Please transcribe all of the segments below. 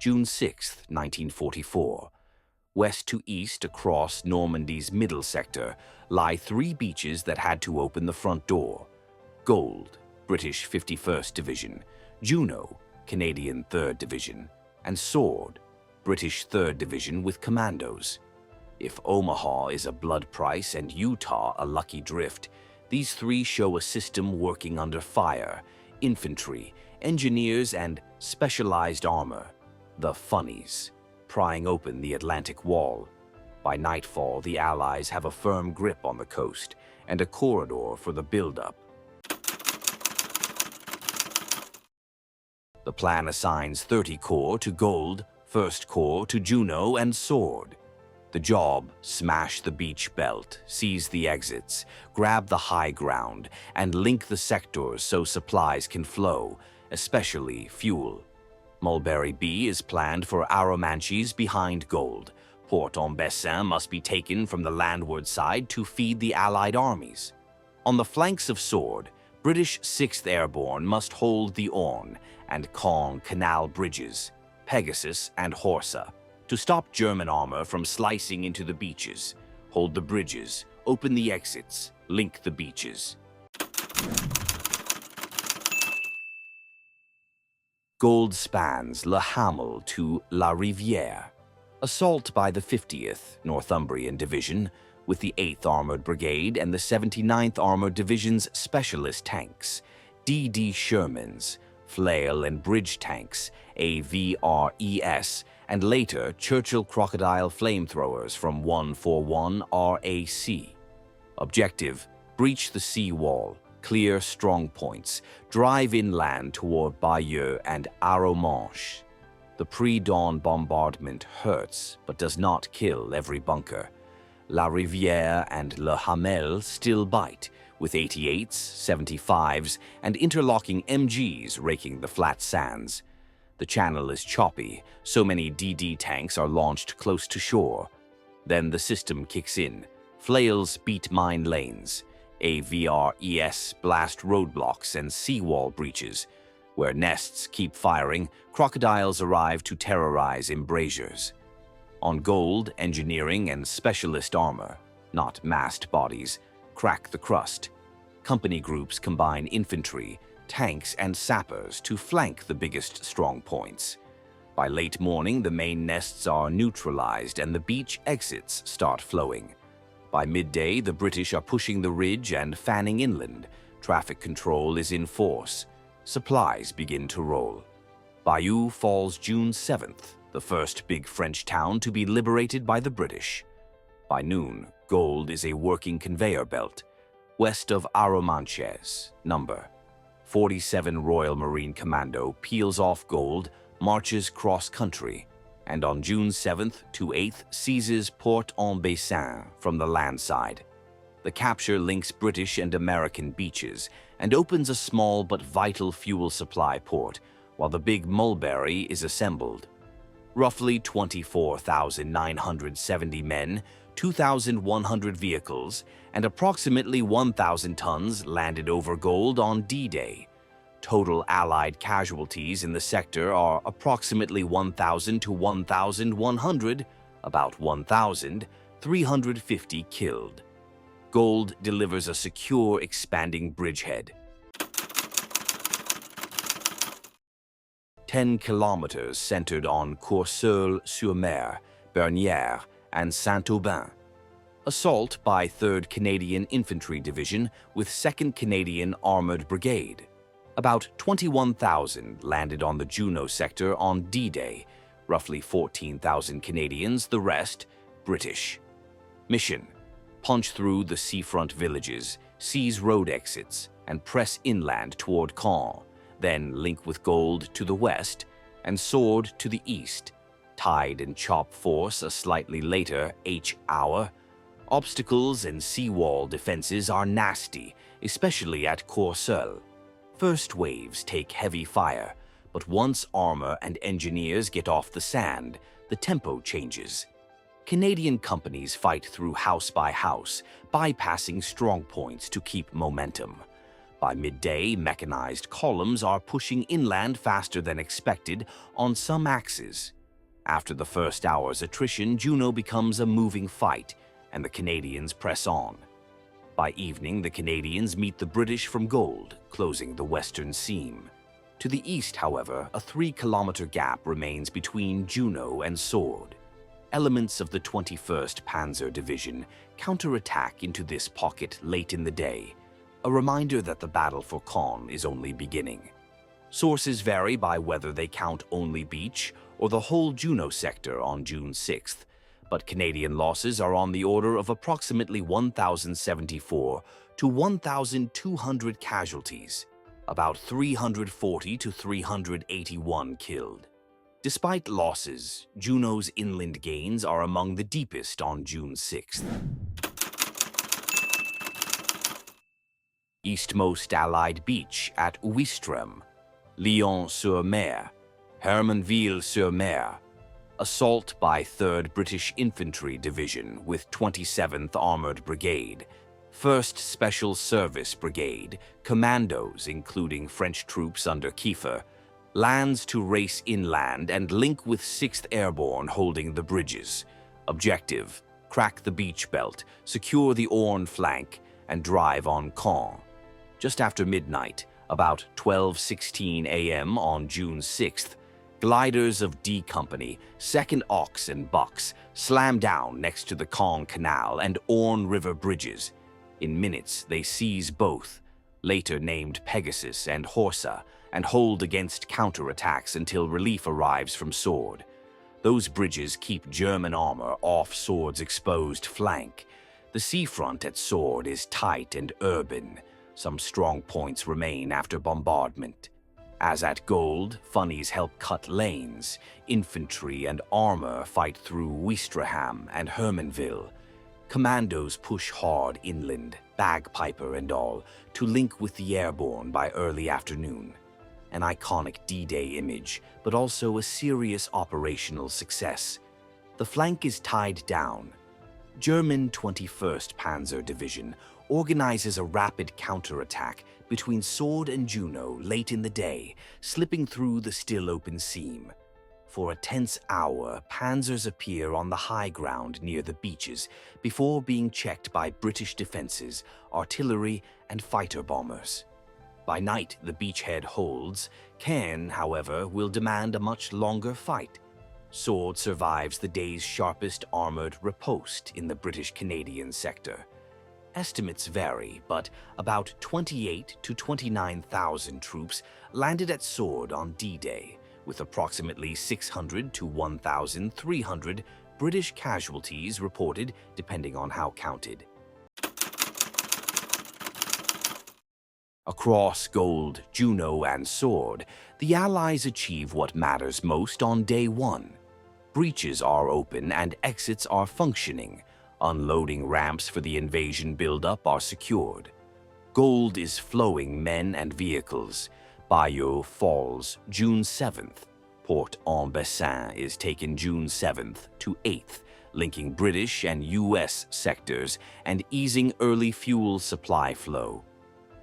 June 6, 1944. West to east across Normandy's middle sector lie 3 beaches that had to open the front door. Gold, British 51st Division; Juno, Canadian 3rd Division; and Sword, British 3rd Division with commandos. If Omaha is a blood price and Utah a lucky drift, these 3 show a system working under fire, infantry, engineers, and specialized armor, the Funnies, prying open the Atlantic Wall. By nightfall, the Allies have a firm grip on the coast and a corridor for the buildup. The plan assigns 30 Corps to Gold, 1st Corps to Juno and Sword. The job: smash the beach belt, seize the exits, grab the high ground, and link the sectors so supplies can flow, especially fuel. Mulberry B is planned for Arromanches behind Gold. Port-en-Bessin must be taken from the landward side to feed the Allied armies. On the flanks of Sword, British 6th Airborne must hold the Orne and Caen canal bridges, Pegasus and Horsa, to stop German armor from slicing into the beaches. Hold the bridges, open the exits, link the beaches. Gold spans Le Hamel to La Rivière. Assault by the 50th Northumbrian Division with the 8th Armored Brigade and the 79th Armored Division's specialist tanks, D.D. Shermans, flail and bridge tanks, AVRES, and later Churchill Crocodile flamethrowers from 141 RAC. Objective: breach the sea wall, clear strong points, drive inland toward Bayeux and Arromanches. The pre-dawn bombardment hurts, but does not kill every bunker. La Rivière and Le Hamel still bite, with 88s, 75s, and interlocking MGs raking the flat sands. The channel is choppy, so many DD tanks are launched close to shore. Then the system kicks in. Flails beat mine lanes. AVRES blast roadblocks and seawall breaches. Where nests keep firing, crocodiles arrive to terrorize embrasures. On Gold, engineering and specialist armor, not massed bodies, crack the crust. Company groups combine infantry, tanks, and sappers to flank the biggest strong points. By late morning, the main nests are neutralized and the beach exits start flowing. By midday, the British are pushing the ridge and fanning inland. Traffic control is in force. Supplies begin to roll. Bayeux falls June 7th, the first big French town to be liberated by the British. By noon, Gold is a working conveyor belt. West of Arromanches, number 47 Royal Marine Commando peels off Gold, marches cross-country, and on June 7th to 8th seizes Port-en-Bessin from the land side. The capture links British and American beaches and opens a small but vital fuel supply port, while the big Mulberry is assembled. Roughly 24,970 men, 2,100 vehicles, and approximately 1,000 tons landed over Gold on D-Day. Total Allied casualties in the sector are approximately 1,000 to 1,100, about 1,350 killed. Gold delivers a secure, expanding bridgehead. 10 kilometers centered on Courseulles-sur-Mer, Bernières, and Saint-Aubin. Assault by 3rd Canadian Infantry Division with 2nd Canadian Armored Brigade. About 21,000 landed on the Juno sector on D-Day, roughly 14,000 Canadians, the rest British. Mission: punch through the seafront villages, seize road exits, and press inland toward Caen, then link with Gold to the west and Sword to the east. Tide and chop force a slightly later H-hour. Obstacles and seawall defenses are nasty, especially at Courseulles. First waves take heavy fire, but once armor and engineers get off the sand, the tempo changes. Canadian companies fight through house by house, bypassing strong points to keep momentum. By midday, mechanized columns are pushing inland faster than expected on some axes. After the first hour's attrition, Juno becomes a moving fight, and the Canadians press on. By evening, the Canadians meet the British from Gold, closing the western seam. To the east, however, a 3-kilometer gap remains between Juno and Sword. Elements of the 21st Panzer Division counterattack into this pocket late in the day, a reminder that the battle for Caen is only beginning. Sources vary by whether they count only Beach or the whole Juno sector on June 6th, but Canadian losses are on the order of approximately 1,074 to 1,200 casualties, about 340 to 381 killed. Despite losses, Juno's inland gains are among the deepest on June 6th. Eastmost Allied beach at Ouistreham, Lyon-sur-Mer, Hermonville-sur-Mer. Assault by 3rd British Infantry Division with 27th Armoured Brigade, 1st Special Service Brigade, commandos including French troops under Kiefer, lands to race inland and link with 6th Airborne holding the bridges. Objective: crack the beach belt, secure the Orne flank, and drive on Caen. Just after midnight, about 12:16 a.m. on June 6th, gliders of D Company, 2nd Ox and Bucks, slam down next to the Caen Canal and Orne River bridges. In minutes, they seize both, later named Pegasus and Horsa, and hold against counterattacks until relief arrives from Sword. Those bridges keep German armor off Sword's exposed flank. The seafront at Sword is tight and urban. Some strong points remain after bombardment. As at Gold, funnies help cut lanes. Infantry and armor fight through Ouistreham and Hermonville. Commandos push hard inland, bagpiper and all, to link with the airborne by early afternoon. An iconic D-Day image, but also a serious operational success. The flank is tied down. German 21st Panzer Division organizes a rapid counterattack between Sword and Juno late in the day, slipping through the still open seam. For a tense hour, panzers appear on the high ground near the beaches before being checked by British defenses, artillery, and fighter bombers. By night, the beachhead holds. Caen, however, will demand a much longer fight. Sword survives the day's sharpest armored riposte in the British-Canadian sector. Estimates vary, but about 28 to 29,000 troops landed at Sword on D-Day, with approximately 600 to 1,300 British casualties reported, depending on how counted. Across Gold, Juno, and Sword, the Allies achieve what matters most on day one. Breaches are open and exits are functioning. Unloading ramps for the invasion buildup are secured. Gold is flowing men and vehicles. Bayeux falls June 7th. Port-en-Bessin is taken June 7th to 8th, linking British and U.S. sectors and easing early fuel supply flow.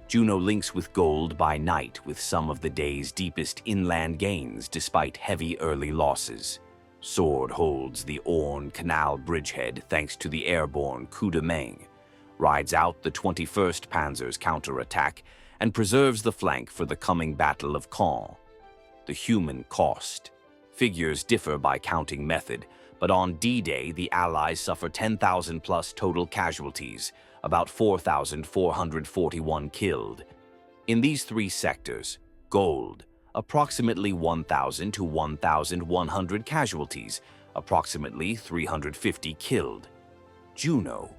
Juno links with Gold by night with some of the day's deepest inland gains despite heavy early losses. Sword holds the Orne Canal bridgehead thanks to the airborne coup de main, rides out the 21st Panzer's counterattack, and preserves the flank for the coming Battle of Caen. The human cost. Figures differ by counting method, but on D-Day the Allies suffer 10,000 plus total casualties, about 4,441 killed. In these three sectors, Gold, approximately 1,000 to 1,100 casualties, approximately 350 killed. Juno,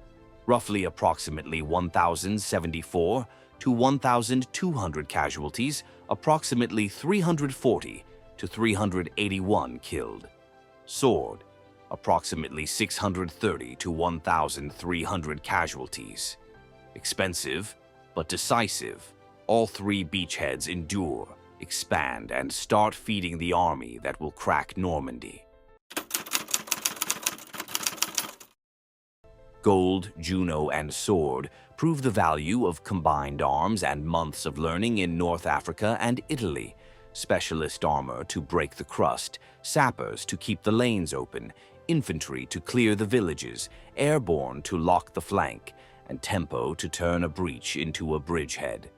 roughly approximately 1,074 to 1,200 casualties, approximately 340 to 381 killed. Sword, approximately 630 to 1,300 casualties. Expensive, but decisive. All three beachheads endure, expand, and start feeding the army that will crack Normandy. Gold, Juno, and Sword prove the value of combined arms and months of learning in North Africa and Italy. specialist armor to break the crust, sappers to keep the lanes open, infantry to clear the villages, airborne to lock the flank, and tempo to turn a breach into a bridgehead.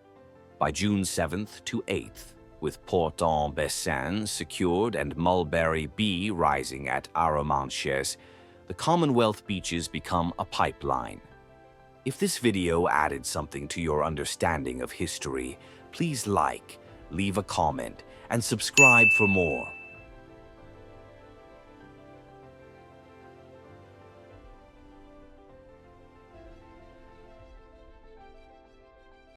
By June 7th to 8th, with Port-en-Bessin secured and Mulberry B rising at Arromanches, the Commonwealth beaches become a pipeline. If this video added something to your understanding of history, please like, leave a comment, and subscribe for more.